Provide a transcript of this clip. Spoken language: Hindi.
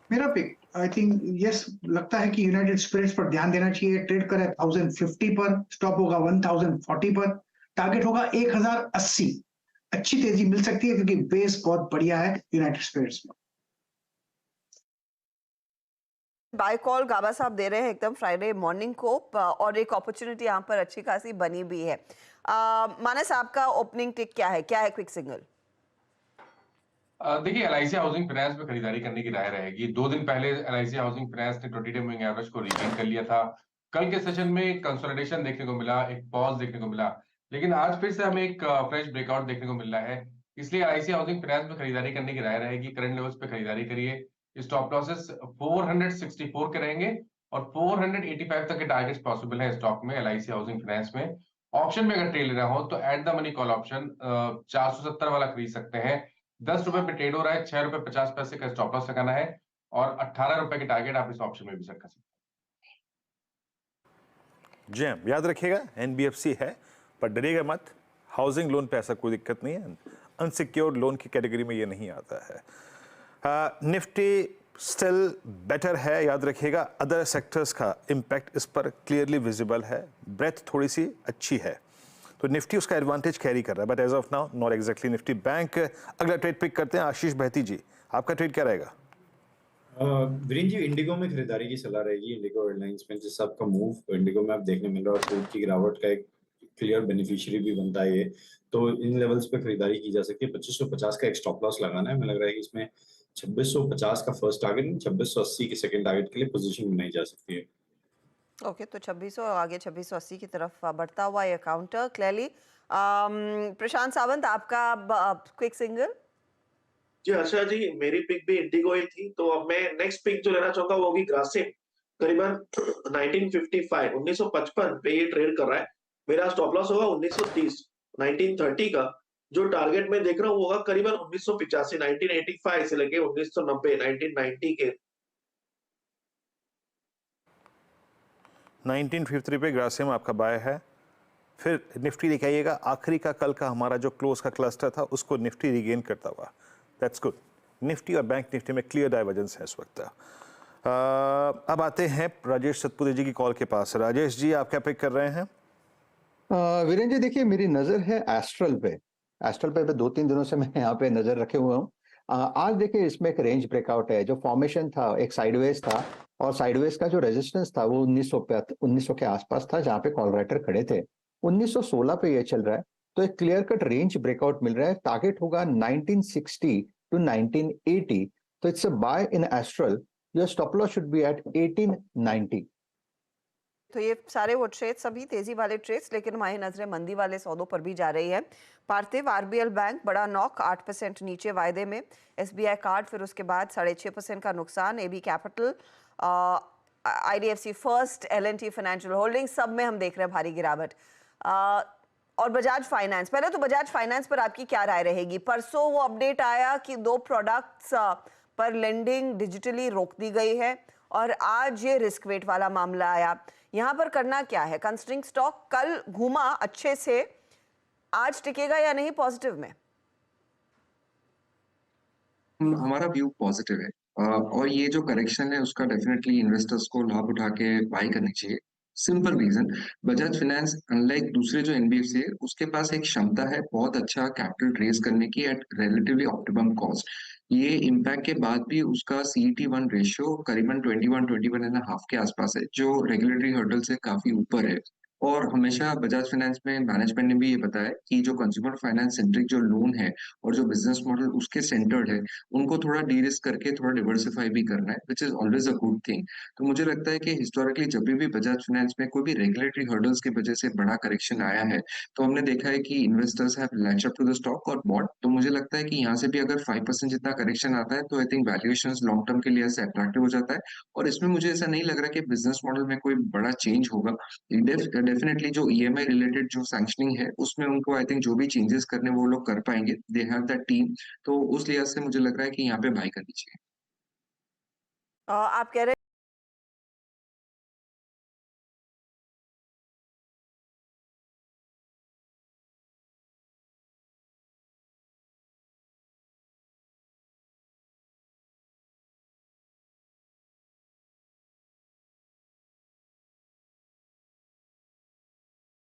मेरा पिक आई थिंक यस, लगता है कि यूनाइटेड स्पिरिट्स पर ध्यान देना चाहिए। ट्रेड करे 1050 पर, स्टॉप होगा 1040 पर, टारगेट होगा 1080। अच्छी तेजी मिल सकती है क्योंकि बेस बहुत बढ़िया है यूनाइटेड स्पिरिट्स में। बाय कॉल गाबा साहब दे रहे हैं एकदम फ्राइडे मॉर्निंग को, और एक अपॉर्चुनिटी यहाँ पर अच्छी खासी बनी भी है। मानस, आपका ओपनिंग टिक क्या है क्विक सिग्नल? देखिए, एलआईसी हाउसिंग फाइनेंस में खरीदारी करने की राय रहेगी। 2 दिन पहले एलआईसी हाउसिंग फाइनेंस ने 20 डे मूविंग एवरेज को रीगेन कर लिया था। कल के सेशन में कंसोलिडेशन देखने को मिला, एक पॉज देखने को मिला, लेकिन आज फिर से हमें एक फ्रेश ब्रेकआउट देखने को मिल रहा है। इसलिए एलआईसी हाउसिंग फाइनेंस में खरीदारी करने की राय रहेगी। करंट लेवल्स पे खरीदारी करिए। स्टॉप लॉसेस 464 के रहेंगे और 485 तक के टारगेट्स पॉसिबल है स्टॉक में, एलआईसी हाउसिंग फाइनेंस में। ऑप्शन में अगर ट्रेड लेना हो तो at the money call option 470 वाला खरीद सकते हैं। 10 रुपए पे ट्रेड हो रहा है, 6 रुपए 50 पैसे का स्टॉप लॉस लगाना है और 18 रुपए के टारगेट आप इस ऑप्शन में भी सेट कर सकते हैं। जी हाँ, याद रखिएगा एनबीएफसी है, पर डरिएगा मत। हाउसिंग लोन पे ऐसा कोई दिक्कत नहीं है, अनसिक्योर्ड लोन की कैटेगरी में ये नहीं आता है। निफ्टी स्टिल बेटर है, याद रखिएगा। अदर सेक्टर्स का इम्पैक्ट इस पर क्लियरली विजिबल है, ब्रेथ थोड़ी सी अच्छी है, तो निफ्टी उसका एडवांटेज कैरी कर रहा है, but as of now not exactly Nifty. Bank अगला ट्रेड पिक करते हैं आशीष बहती जी, आपका ट्रेड क्या रहेगा? वीरेंद्र जी, इंडिगो में खरीदारी की सलाह रहेगी। इंडिगो एयरलाइंस में जिस आपका मूव इंडिगो में आप देखने मिल रहा है और क्रूड की गिरावट का एक क्लियर बेनिफिशियरी भी बनता है ये, तो इन लेवल्स पे खरीदारी की जा सकती है। 2550 का एक स्टॉप लॉस लगाना है। मुझे लग रहा है कि इसमें 2650 का फर्स्ट टारगेट, 2680 के सेकंड टारगेट के लिए पोजीशन बनाई जा सकती है। ओके, तो 2600 आगे 2680 की तरफ बढ़ता हुआ ये काउंटर क्लियरली। प्रशांत सावंत, आपका क्विक सिंगल? जी हर्षा जी, मेरी पिक भी इंडिगो ही थी, तो अब मैं नेक्स्ट पिक जो लेना चाहूंगा वो होगी ग्रासिम। करीबन 1955 1955 पे ये ट्रेड कर रहा है। मेरा स्टॉप लॉस होगा 1930 1930 का। जो टारगेट मैं देख रहा हूँ वो होगा करीबन 1985 1985 से लेके 1990 1990 के। 1953 पे ग्रासिम आपका बाय है। फिर निफ्टी लेके आइएगा, आखिरी का कल का हमारा जो क्लोज का क्लस्टर था उसको निफ्टी रिगेन करता हुआ, दैट्स गुड। निफ्टी और बैंक निफ्टी में क्लियर डाइवर्जेंस है इस वक्त। अब आते हैं राजेश सतपुते जी की कॉल के पास। राजेश जी, आप क्या पिक कर रहे हैं? वीरेंद्र जी, देखिए मेरी नजर है एस्ट्रल पे। एस्ट्रल पे 2-3 दिनों से मैं यहाँ पे नजर रखे हुए हूँ। आज देखिए इसमें एक रेंज ब्रेकआउट है। जो फॉर्मेशन था एक साइडवेज था, और साइडवेज का जो रेजिस्टेंस था वो 1900 के आसपास था, जहाँ पे कॉल राइटर खड़े थे। 1916 पे ये चल रहा है, तो एक क्लियर कट रेंज ब्रेकआउट मिल रहा है। टारगेट होगा 1960 टू 1980। तो it's a buy in Astral. Your stop loss should be at 1890। तो ये सारे वो ट्रेड्स सभी तेजी वाले ट्रेड्स, लेकिन हमारी नजरें मंदी वाले सौदों पर भी जा रही है। पार्थिव, आरबीएल बैंक बड़ा नॉक, 8% नीचे वायदे में। एसबीआई कार्ड फिर उसके बाद 6.5% का नुकसान। AB Capital, IDFC First, LNT Financial Holding, सब में हम देख रहे हैं भारी गिरावट। और बजाज फाइनेंस, पहले तो बजाज फाइनेंस पर आपकी क्या राय रहेगी? परसों वो अपडेट आया कि 2 प्रोडक्ट्स पर लेंडिंग डिजिटली रोक दी गई है, और आज ये रिस्क वेट वाला मामला आया। यहाँ पर करना क्या है? कंस्ट्रिंग स्टॉक कल घूमा अच्छे से, आज टिकेगा या नहीं पॉजिटिव में? हमारा व्यू पॉजिटिव है, और ये जो करेक्शन है उसका डेफिनेटली इन्वेस्टर्स को लाभ उठा के बाई करनी चाहिए। Simple reason, Bajaj finance unlike दूसरे जो एनबीएफसी है उसके पास एक क्षमता है बहुत अच्छा कैपिटल रेज करने की एट रिलेटिवली ऑप्टिमम कॉस्ट। ये इम्पैक्ट के बाद भी उसका CET1 रेशियो करीबन 21-21.5 के आसपास है, जो रेगुलेटरी हर्डल से काफी ऊपर है। और हमेशा बजाज फाइनेंस में मैनेजमेंट ने भी ये बताया कि जो कंज्यूमर फाइनेंस सेंट्रिक जो लोन है और जो बिजनेस मॉडल उसके सेंटर्ड है, उनको थोड़ा डी-रिस्क करके थोड़ा डिवर्सिफाई भी करना है, which is always a good thing. तो मुझे लगता है कि हिस्टोरिकली जब भी बजाज फाइनेंस में कोई भी रेगुलेटरी हर्डल्स की वजह से बड़ा करेक्शन आया है, तो हमने देखा है कि investors have latch up to the stock और बॉट। तो मुझे लगता है कि यहाँ से भी अगर 5% जितना करेक्शन आता है तो I think valuation long term के लिए ऐसे अट्रैक्टिव हो जाता है। और इसमें मुझे ऐसा नहीं लग रहा कि बिजनेस मॉडल में कोई बड़ा चेंज होगा। डेफिनेटली जो ईएमआई रिलेटेड जो सैंक्शनिंग है उसमें उनको आई थिंक जो भी चेंजेस करने वो लोग कर पाएंगे, दे हैव दैट टीम। तो उस लिहाज से मुझे लग रहा है कि यहाँ पे बाई करनी चाहिए। आप कह रहे